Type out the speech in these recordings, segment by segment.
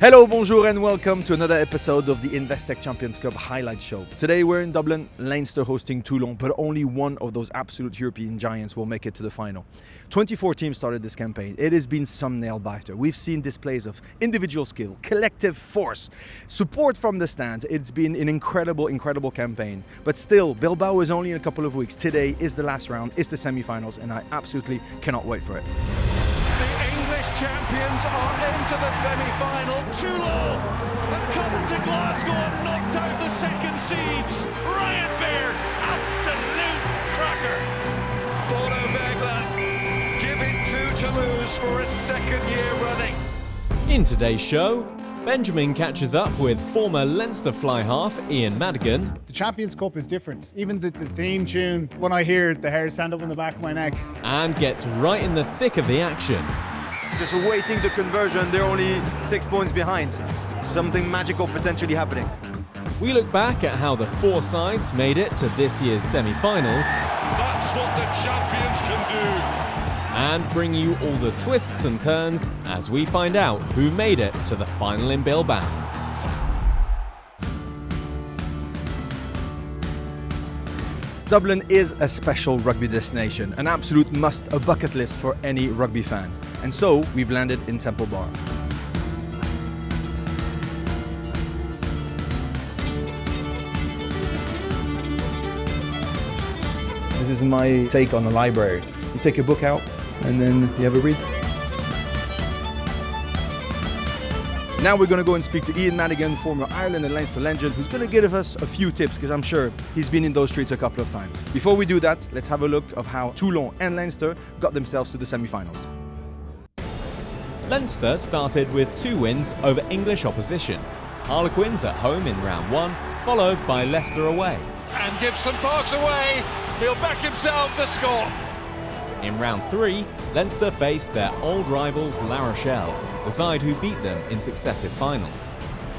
Hello, bonjour and welcome to another episode of the Investec Champions Cup highlight show. Today we're in Dublin, Leinster hosting Toulon, but only one of those absolute European giants will make it to the final. 24 teams started this campaign. It has been some nail-biter. We've seen displays of individual skill, collective force, support from the stands. It's been an incredible campaign. But still, Bilbao is only in a couple of weeks. Today is the last round, it's the semi-finals, and I absolutely cannot wait for it. Champions are into the semi-final. Toulon have come to Glasgow and knocked out the second seeds. Ryan Baird, absolute cracker. Bordeaux and Bath give it to Toulouse for a second year running. In today's show, Benjamin catches up with former Leinster fly half Ian Madigan. The Champions Cup is different. Even the theme tune, when I hear it, the hair stand up on the back of my neck. And gets right in the thick of the action. Just awaiting the conversion, they're only 6 points behind. Something magical potentially happening. We look back at how the four sides made it to this year's semi-finals. That's what the champions can do. And bring you all the twists and turns as we find out who made it to the final in Bilbao. Dublin is a special rugby destination, an absolute must, a bucket list for any rugby fan. And so, we've landed in Temple Bar. This is my take on a library. You take a book out and then you have a read. Now we're going to go and speak to Ian Madigan, former Ireland and Leinster legend, who's going to give us a few tips because I'm sure he's been in those streets a couple of times. Before we do that, let's have a look of how Toulon and Leinster got themselves to the semi-finals. Leinster started with 2 wins over English opposition. Harlequins at home in round 1, followed by Leicester away. And Gibson parks away. He'll back himself to score. In round 3, Leinster faced their old rivals La Rochelle, the side who beat them in successive finals.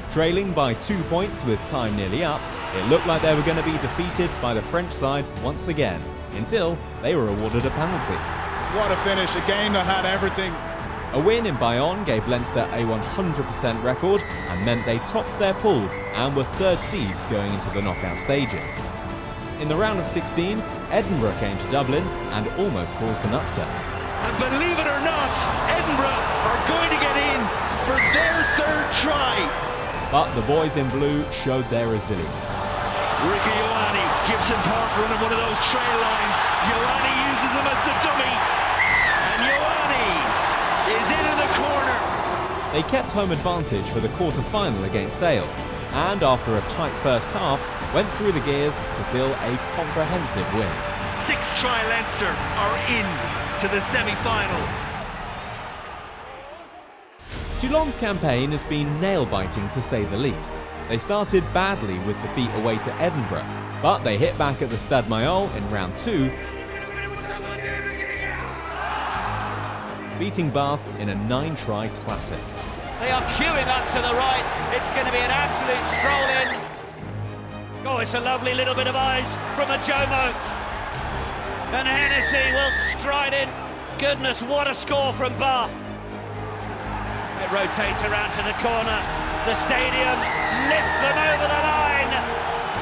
Trailing by 2 points with time nearly up, it looked like they were going to be defeated by the French side once again, until they were awarded a penalty. What a finish, a game that had everything. A win in Bayonne gave Leinster a 100% record and meant they topped their pool and were third seeds going into the knockout stages. In the round of 16, Edinburgh came to Dublin and almost caused an upset. And believe it or not, Edinburgh are going to get in for their third try. But the boys in blue showed their resilience. Ricky Ioane, Gibson Park running one of those trail lines. Ioane uses them as the dummy. And Ioane is in the corner. They kept home advantage for the quarter-final against Sale, and after a tight first half, went through the gears to seal a comprehensive win. 6-try Leinster are in to the semi-final. Toulon's campaign has been nail-biting to say the least. They started badly with defeat away to Edinburgh, but they hit back at the Stade Mayol in round 2, beating Bath in a 9-try classic. They are queuing up to the right. It's going to be an absolute stroll in. Oh, it's a lovely little bit of eyes from a Jomo. And Hennessy will stride in. Goodness, what a score from Bath. It rotates around to the corner. The stadium lifts them over the line.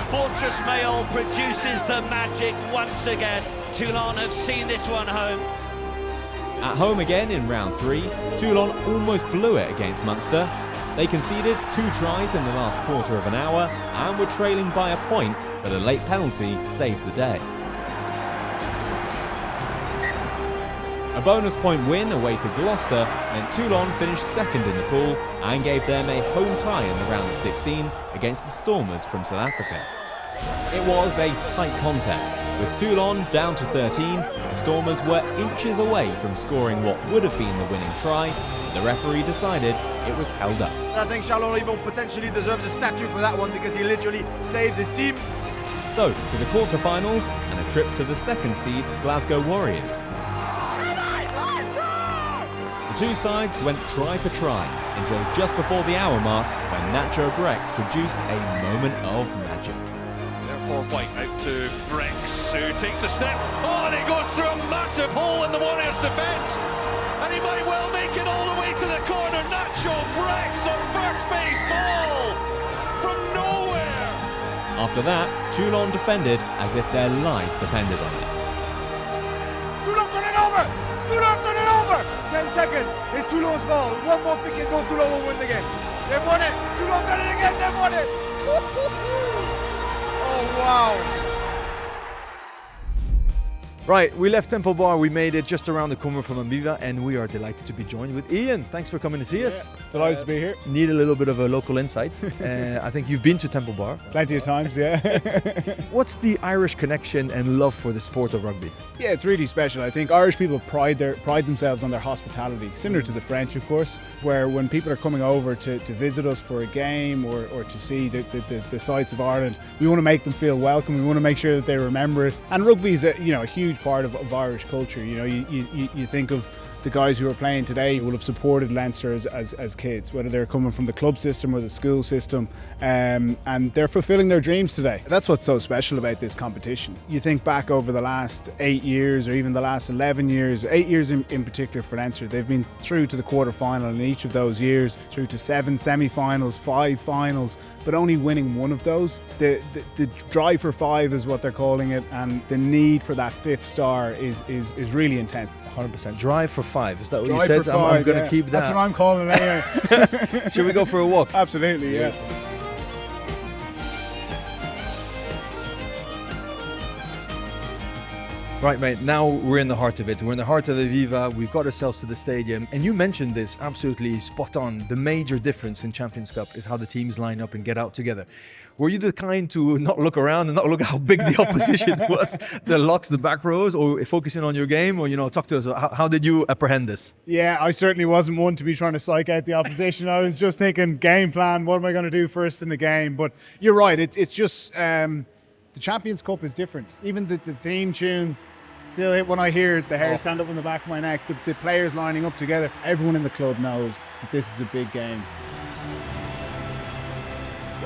Fortress Mayol produces the magic once again. Toulon have seen this one home. At home again in round 3, Toulon almost blew it against Munster. They conceded 2 tries in the last quarter of an hour and were trailing by a point, but a late penalty saved the day. A bonus point win away to Gloucester meant Toulon finished second in the pool and gave them a home tie in the round of 16 against the Stormers from South Africa. It was a tight contest. With Toulon down to 13, the Stormers were inches away from scoring what would have been the winning try. The referee decided it was held up. I think Charles-Olivier potentially deserves a statue for that one because he literally saved his team. So, to the quarterfinals and a trip to the second seeds Glasgow Warriors. The 2 sides went try for try until just before the hour mark when Nacho Brex produced a moment of magic. Therefore, White out to Brex, who takes a step. Oh, and he goes through a massive hole in the Warriors' defence. And he might well make it all the way to the corner. Nacho Brex on first After that, Toulon defended as if their lives depended on it. Toulon turn it over! Toulon turn it over! 10 seconds. It's Toulon's ball. One more pick and go. Toulon will win the game. They've won it. Toulon done it again. They've won it. Oh, wow. Right, we left Temple Bar, we made it just around the corner from Aviva, and we are delighted to be joined with Ian. Thanks for coming to see us. Delighted to be here. Need a little bit of a local insight. I think you've been to Temple Bar. Plenty of times, yeah. What's the Irish connection and love for the sport of rugby? Yeah, it's really special. I think Irish people pride themselves on their hospitality, similar to the French, of course, where when people are coming over to visit us for a game or to see the sights of Ireland, we want to make them feel welcome. We want to make sure that they remember it. And rugby is a huge part of Irish culture. You think of the guys who are playing today will have supported Leinster as kids, whether they're coming from the club system or the school system, and they're fulfilling their dreams today. That's what's so special about this competition. You think back over the last 8 years or even the last 11 years, 8 years in particular for Leinster, they've been through to the quarter-final in each of those years, through to 7 semi-finals, 5 finals, but only winning one of those. The drive for 5 is what they're calling it, and the need for that 5th star is really intense. 100%. Drive for 5. Is that what Drive you said? for 5, I'm going to keep that. That's what I'm calling it anyway. Should we go for a walk? Absolutely, yeah. Right, mate, now we're in the heart of it. We're in the heart of Aviva. We've got ourselves to the stadium. And you mentioned this absolutely spot on. The major difference in Champions Cup is how the teams line up and get out together. Were you the kind to not look around and not look at how big the opposition was, the locks, the back rows, or focusing on your game? Or, talk to us. How did you apprehend this? Yeah, I certainly wasn't one to be trying to psych out the opposition. I was just thinking game plan, what am I going to do first in the game? But you're right, it's just the Champions Cup is different. Even the theme tune, still when I hear the hair stand up on the back of my neck, the players lining up together, everyone in the club knows that this is a big game.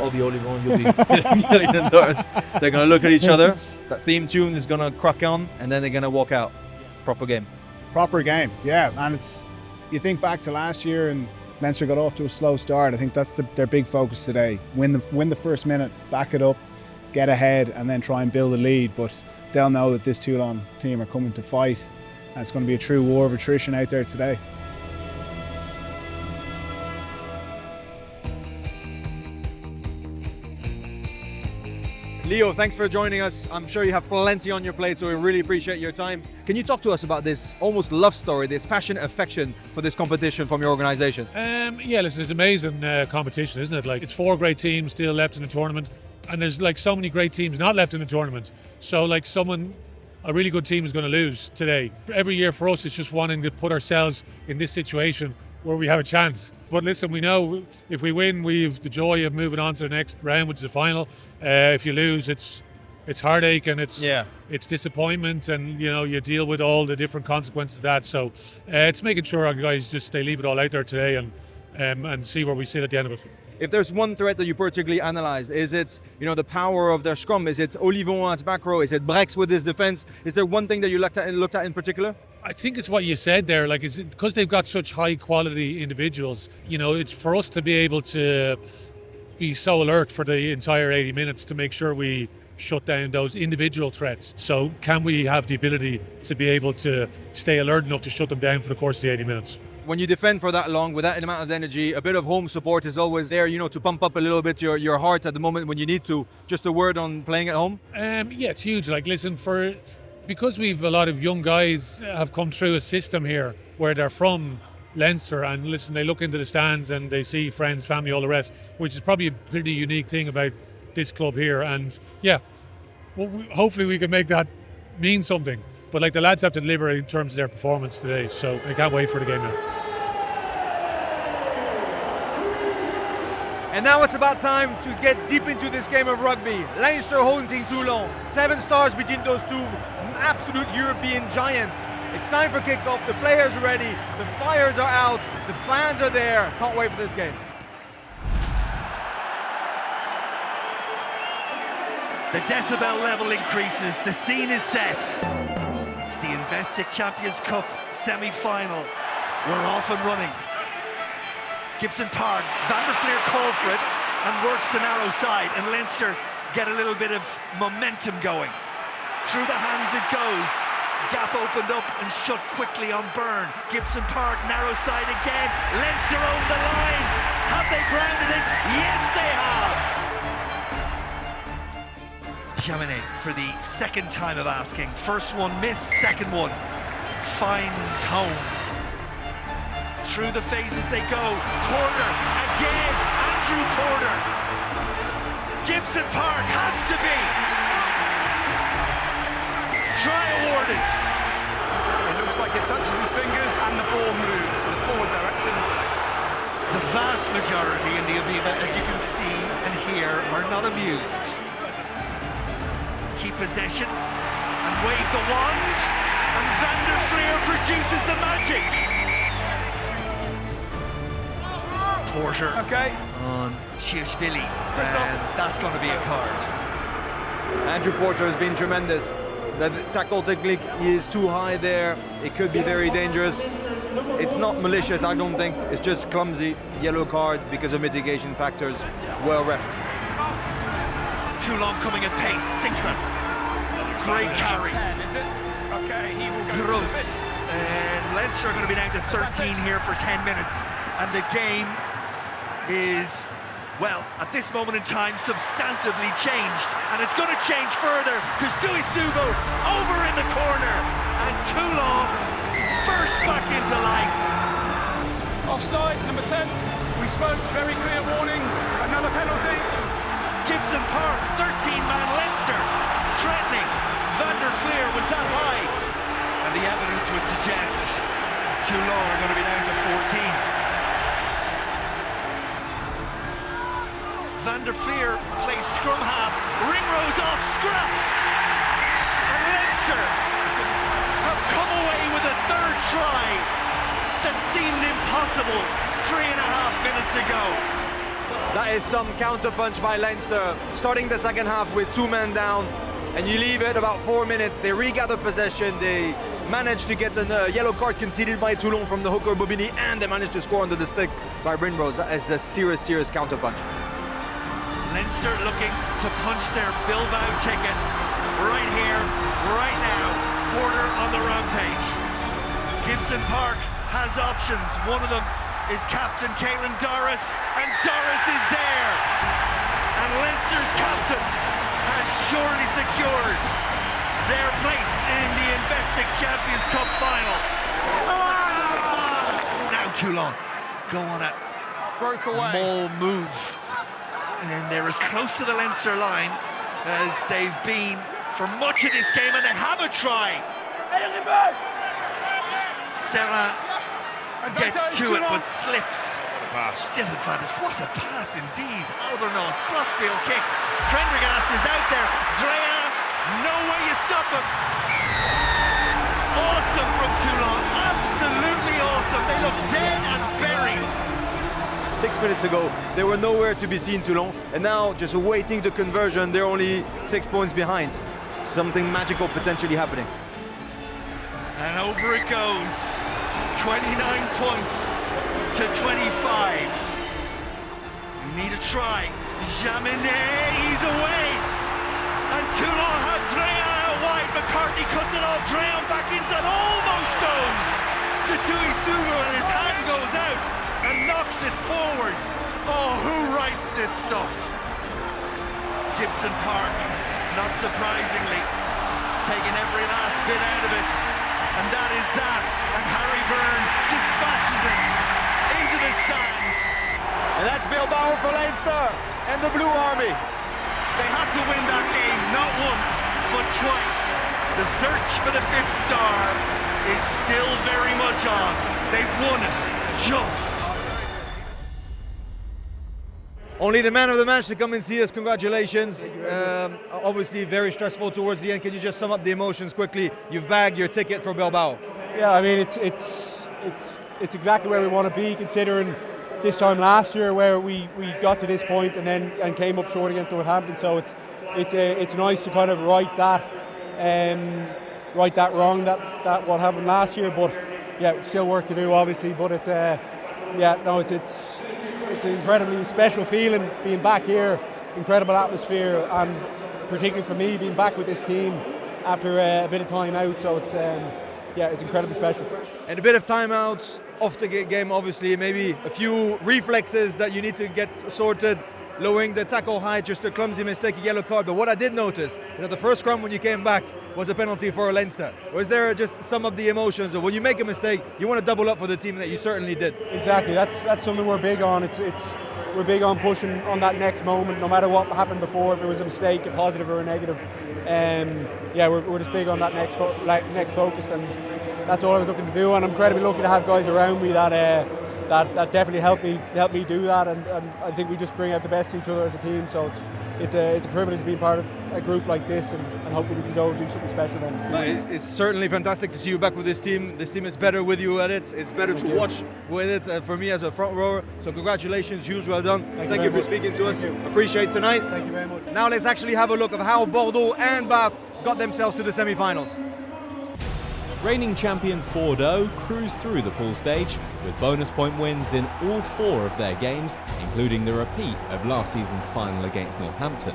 I'll be only one, you'll be getting indoors. They're going to look at each other. That theme tune is going to crack on, and then they're going to walk out. Proper game. Proper game, yeah. And you think back to last year and Leinster got off to a slow start. I think that's their big focus today. Win the first minute, back it up, get ahead, and then try and build a lead. But they'll know that this Toulon team are coming to fight, and it's going to be a true war of attrition out there today. Leo, thanks for joining us. I'm sure you have plenty on your plate, so we really appreciate your time. Can you talk to us about this almost love story, this passion, affection for this competition from your organisation? Yeah, listen, it's an amazing competition, isn't it? Like, it's 4 great teams still left in the tournament, and there's so many great teams not left in the tournament. So a really good team is going to lose today. Every year for us, it's just wanting to put ourselves in this situation where we have a chance. But listen, we know if we win, we've the joy of moving on to the next round, which is the final. If you lose, it's heartache and it's disappointment, and you deal with all the different consequences of that. So it's making sure our guys they leave it all out there today and see where we sit at the end of it. If there's one threat that you particularly analysed, is it the power of their scrum? Is it Olivon at back row? Is it Brex with his defence? Is there one thing that you looked at in particular? I think it's what you said there. It's because they've got such high quality individuals. It's for us to be able to be so alert for the entire 80 minutes to make sure we shut down those individual threats. So can we have the ability to be able to stay alert enough to shut them down for the course of the 80 minutes? When you defend for that long with that amount of energy, a bit of home support is always there, to pump up a little bit your heart at the moment when you need to. Just a word on playing at home? Yeah, it's huge. Because we've a lot of young guys have come through a system here where they're from Leinster, and they look into the stands and they see friends, family, all the rest, which is probably a pretty unique thing about this club here. And hopefully we can make that mean something. But the lads have to deliver in terms of their performance today, so I can't wait for the game now. And now it's about time to get deep into this game of rugby. Leinster holding Toulon. 7 stars between those two absolute European giants. It's time for kickoff. The players are ready. The fires are out. The fans are there. Can't wait for this game. The decibel level increases. The scene is set. It's the Investec Champions Cup semi-final. We're off and running. Gibson Park, Van der Fleer called for it and works the narrow side, and Leinster get a little bit of momentum going. Through the hands it goes. Gap opened up and shut quickly on Byrne. Gibson Park, narrow side again. Leinster over the line. Have they grounded it? Yes, they have. Chaminade for the second time of asking. First one missed, second one finds home. Through the phases they go. Porter again. Andrew Porter. Gibson Park has to be. Try awarded. It looks like it touches his fingers and the ball moves in the forward direction. The vast majority in the Aviva, as you can see and hear, are not amused. Keep possession and wave the wand, and Van der Fleer produces the magic. Porter on Shirshvili, and that's going to be a card. Andrew Porter has been tremendous. The tackle technique is too high there. It could be very dangerous. It's not malicious, I don't think. It's just clumsy. Yellow card because of mitigation factors. Well reffed. Toulon coming at pace. Sinkler. Great carry. 10, is it? Okay, he will go Gross. to the fifth. And Leinster are going to be down to 13 here for 10 minutes. And the game is, well, at this moment in time, substantively changed. And it's going to change further because Dewey Subo over in the corner. And Toulon first back into line. Offside, number 10. We spoke, very clear warning. Another penalty. Gibson Park, 13-man Leinster. Threatening. Van der Fleer was that high. And the evidence would suggest Toulon are going to be down to 14. Van der Fleer plays scrum half, Ringrose off scraps, and Leinster have come away with a third try that seemed impossible 3.5 minutes ago. That is some counterpunch by Leinster. Starting the second half with 2 men down, and you leave it about 4 minutes. They regather possession. They managed to get a yellow card conceded by Toulon from the hooker Bobigny, and they managed to score under the sticks by Ringrose. That is a serious, serious counterpunch. Leinster looking to punch their Bilbao ticket right here, right now. Porter on the rampage. Gibson Park has options. One of them is Captain Caelan Doris, and Doris is there. And Leinster's captain has surely secured their place in the Investec Champions Cup final. Now Toulon go on a Broke away. maul move. And they're as close to the Leinster line as they've been for much of this game, and they have a try. Serra gets to it but slips. Still advantage. What a pass indeed. Albornoz, crossfield kick. Prendergast is out there. Drea, no way you stop him. Awesome from Toulon. Absolutely awesome. They look dead and buried. 6 minutes ago, they were nowhere to be seen, Toulon, and now just awaiting the conversion. They're only 6 points behind. Something magical potentially happening. And over it goes. 29 points to 25. You need a try. Jaminet, he's away. And Toulon had Drea out wide. McCartney cuts it off. Drea back inside, almost goes to Tui Sugu, and his hand goes out and knocks it forward. Oh, who writes this stuff? Gibson Park, not surprisingly, taking every last bit out of it. And that is that. And Harry Byrne dispatches it into the stands. And that's Bilbao for Leinster and the Blue Army. They had to win that game, not once, but twice. The search for the 5th star is still very much on. They've won it, just. Only the man of the match to come and see us. Congratulations. Obviously very stressful towards the end. Can you just sum up the emotions quickly? You've bagged your ticket for Bilbao. Yeah, I mean it's exactly where we want to be, considering this time last year where we got to this point and came up short against Northampton. So it's nice to kind of right that wrong that what happened last year. But yeah, still work to do obviously. But it's an incredibly special feeling being back here incredible atmosphere, and particularly for me being back with this team after a bit of time out, so it's incredibly special. And a bit of time out off the game, obviously, maybe a few reflexes that you need to get sorted. Lowering the tackle height, just a clumsy mistake, a yellow card. But what I did notice is that the first scrum when you came back was a penalty for Leinster. Was there just some of the emotions, or when you make a mistake, you want to double up for the team, that you certainly did? Exactly, that's something we're big on. We're big on pushing on that next moment, no matter what happened before, if it was a mistake, a positive or a negative. We're just big on that next focus, and that's all I was looking to do. And I'm incredibly lucky to have guys around me that definitely helped me do that, and I think we just bring out the best in each other as a team. So it's a privilege being part of a group like this, and hopefully we can go and do something special then. It's certainly fantastic to see you back with this team. This team is better with you at it. It's better to watch with it for me as a front rower. So congratulations, huge well done. Thank you for speaking to us. Appreciate tonight. Thank you very much. Now let's actually have a look at how Bordeaux and Bath got themselves to the semi-finals. Reigning champions Bordeaux cruised through the pool stage with bonus point wins in all 4 of their games, including the repeat of last season's final against Northampton.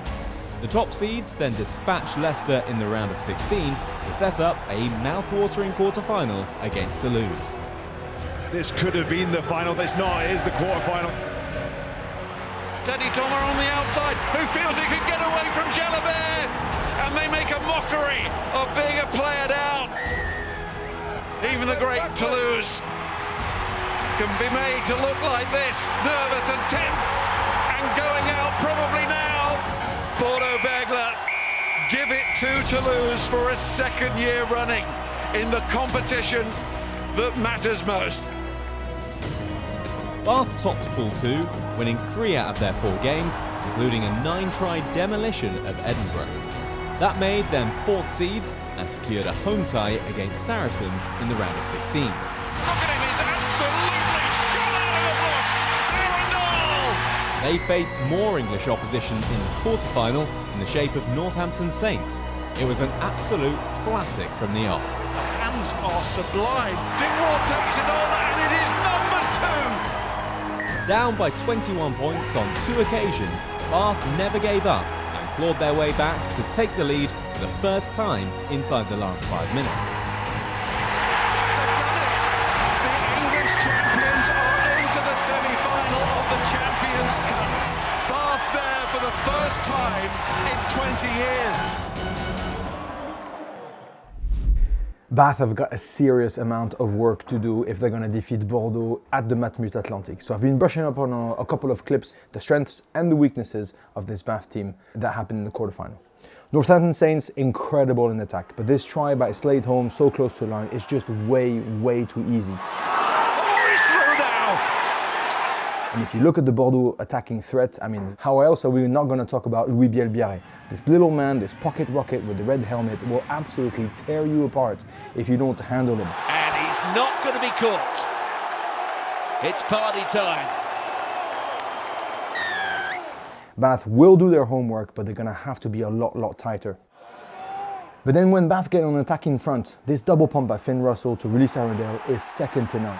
The top seeds then dispatched Leicester in the round of 16 to set up a mouth-watering quarter-final against Toulouse. This could have been the final, but it's not. It is the quarter-final. Teddy Thomas on the outside, who feels he can get away from Jalabert, and they make a mockery of being a player down. Even the great Toulouse can be made to look like this, nervous and tense, and going out probably now. Bordeaux Begler give it to Toulouse for a second year running in the competition that matters most. Bath topped Pool 2, winning 3 out of their 4 games, including a 9-try demolition of Edinburgh. That made them 4th seeds and secured a home tie against Saracens in the round of 16. Look at him, he's absolutely shot out of the block. Arundel! They faced more English opposition in the quarter-final in the shape of Northampton Saints. It was an absolute classic from the off. The hands are sublime. Dingwall takes it on, and it is number 2. Down by 21 points on 2 occasions, Bath never gave up and clawed their way back to take the lead for the first time inside the last 5 minutes. The English champions are into the semi-final of the Champions Cup. Bath there for the first time in 20 years. Bath have got a serious amount of work to do if they're going to defeat Bordeaux at the Matmut Atlantic. So I've been brushing up on a couple of clips, the strengths and the weaknesses of this Bath team that happened in the quarterfinal. Northampton Saints, incredible in attack, but this try by Slade Holmes so close to the line is just way too easy. And if you look at the Bordeaux attacking threat, I mean, how else are we not going to talk about Louis Bielbiarré? This little man, this pocket rocket with the red helmet will absolutely tear you apart if you don't handle him. And he's not going to be caught. It's party time. Bath will do their homework, but they're going to have to be a lot tighter. But then when Bath get on attacking front, this double pump by Finn Russell to release Arundel is second to none.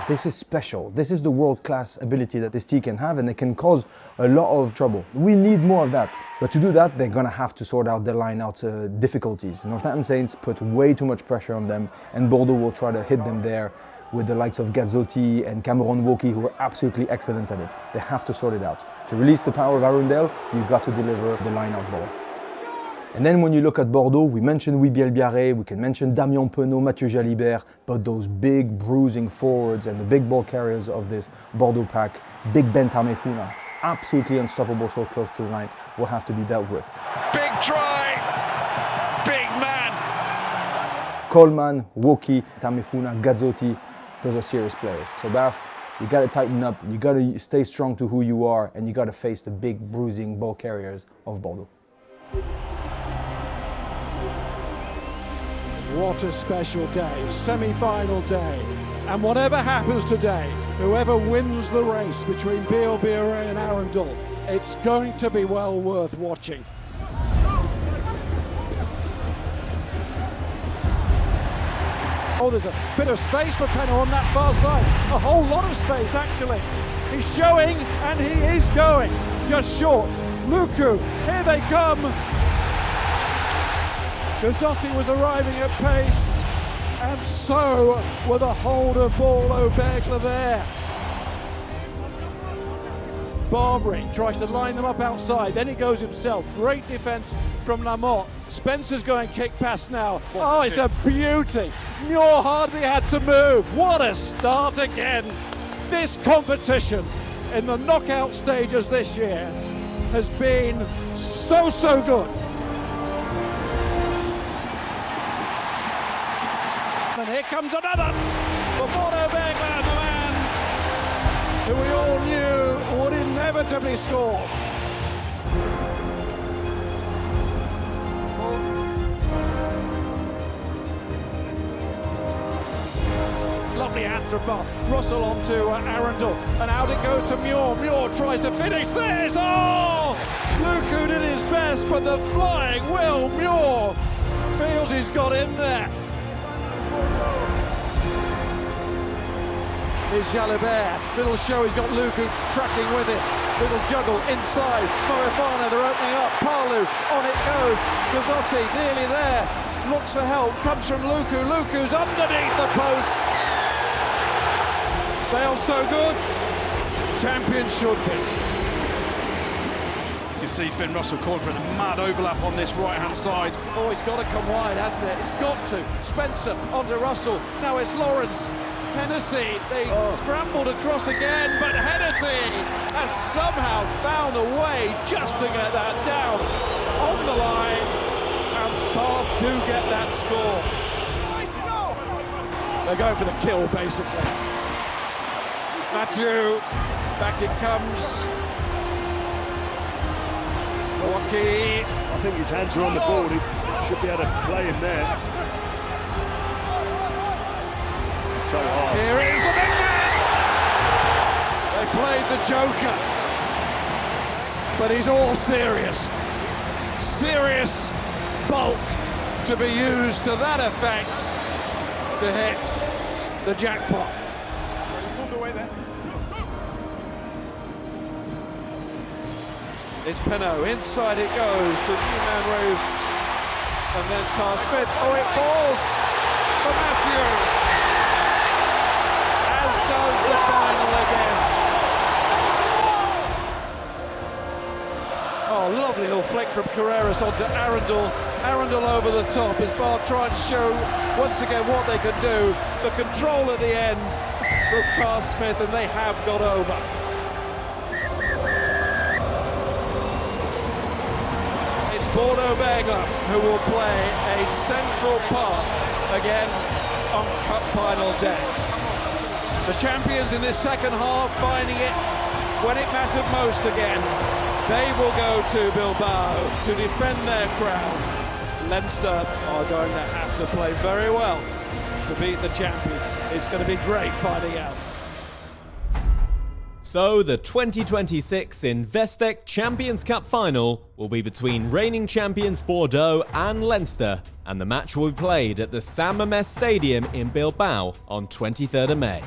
This is special. This is the world-class ability that this team can have, and they can cause a lot of trouble. We need more of that. But to do that, they're going to have to sort out their line-out difficulties. Northampton Saints put way too much pressure on them, and Bordeaux will try to hit them there with the likes of Gazzotti and Cameron Woki, who are absolutely excellent at it. They have to sort it out. To release the power of Arundel, you've got to deliver the line-out ball. And then when you look at Bordeaux, we mentioned Louis Bielbiarré, we can mention Damien Penaud, Mathieu Jalibert, but those big bruising forwards and the big ball carriers of this Bordeaux pack, Big Ben Tamefuna, absolutely unstoppable so close to the line, will have to be dealt with. Big try, big man. Coleman, Woki, Tamefuna, Gazzotti, those are serious players. So Bath, you got to tighten up, you got to stay strong to who you are, and you got to face the big bruising ball carriers of Bordeaux. What a special day, semi-final day. And whatever happens today, whoever wins the race between Bielbiarré and Arundel, it's going to be well worth watching. Oh, there's a bit of space for Penaud on that far side. A whole lot of space, actually. He's showing, and he is going. Just short. Luku, here they come. Gazzotti was arriving at pace, and so were the holder Bordeaux and Bath. Barbary tries to line them up outside, then he goes himself. Great defence from Lamotte. Spencer's going kick pass now. Oh, it's a beauty. Muir hardly had to move. What a start again. This competition in the knockout stages this year has been so good. And here comes another for Bordeaux and Bath, the man who we all knew would inevitably score. Lovely hand from Russell onto Arundel, and out it goes to Muir. Muir tries to finish this. Oh! Luku did his best, but the flying Will Muir feels he's got in there. Here's Jalibert, little show, he's got Luku tracking with it, little juggle inside, Moefana, they're opening up, Palu, on it goes, Gazzotti nearly there, looks for help, comes from Luku, Luku's underneath the posts. They are so good, champions should be. You can see Finn Russell calling for a mad overlap on this right-hand side. Oh, it's got to come wide, hasn't it? It's got to. Spencer onto Russell, now it's Lawrence. Hennessy, they scrambled across again, but Hennessy has somehow found a way just to get that down on the line, and Bath do get that score. They're going for the kill, basically. Matthew, back it comes. Milwaukee. I think his hands are on the ball, he should be able to play him there. So hard. Here is the big man! They played the Joker, but he's all serious. Serious bulk to be used to that effect to hit the jackpot. It's Penaud, inside it goes to Newman Roos, and then Carl Smith. Oh, it falls for Matthew. As does the final again. Oh, lovely little flick from Carreras onto Arundel. Arundel over the top as Bath try and show once again what they can do. The control at the end from Carl Smith, and they have got over. It's Bordeaux Bath who will play a central part again on Cup final day. The champions in this second half finding it when it mattered most again. They will go to Bilbao to defend their crown. Leinster are going to have to play very well to beat the champions. It's going to be great finding out. So the 2026 Investec Champions Cup final will be between reigning champions Bordeaux and Leinster, and the match will be played at the San Mamés Stadium in Bilbao on 23rd of May.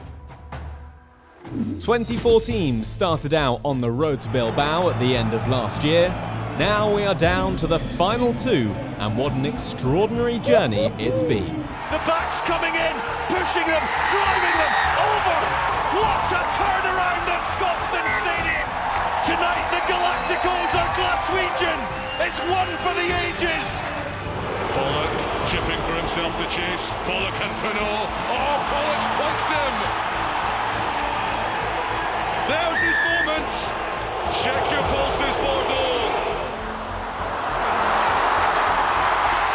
24 teams started out on the road to Bilbao at the end of last year. Now we are down to the final two, and what an extraordinary journey it's been. The backs coming in, pushing them, driving them over. What a turnaround at Scotstoun Stadium. Tonight the Galacticos are Glaswegian. It's one for the ages. Pollock chipping for himself to chase. Pollock and Penaud. Oh, Pollock's poked him. There's his moment. Check your pulses, Bordeaux.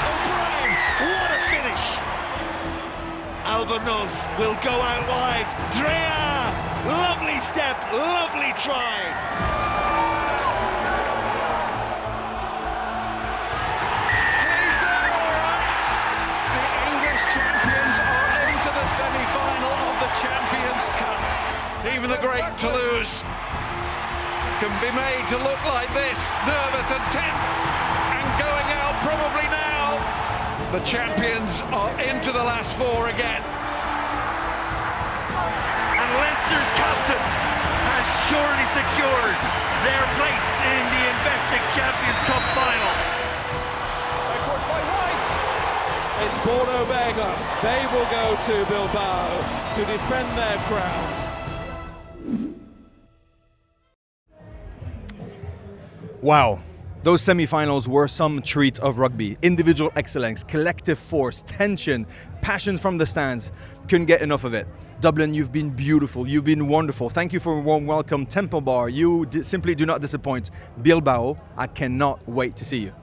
O'Brien, what a finish. Albornoz will go out wide. Drea, lovely step, lovely try. He's there, all right. The English champions are into the semi-final of the Champions Cup. Even the great Toulouse can be made to look like this, nervous and tense, and going out probably now. The champions are into the last four again. And Leinster's captain has surely secured their place in the Investec Champions Cup final. It's Bordeaux Baga. They will go to Bilbao to defend their crown. Wow. Those semi-finals were some treat of rugby. Individual excellence, collective force, tension, passion from the stands. Couldn't get enough of it. Dublin, you've been beautiful. You've been wonderful. Thank you for a warm welcome. Temple Bar, you simply do not disappoint. Bilbao, I cannot wait to see you.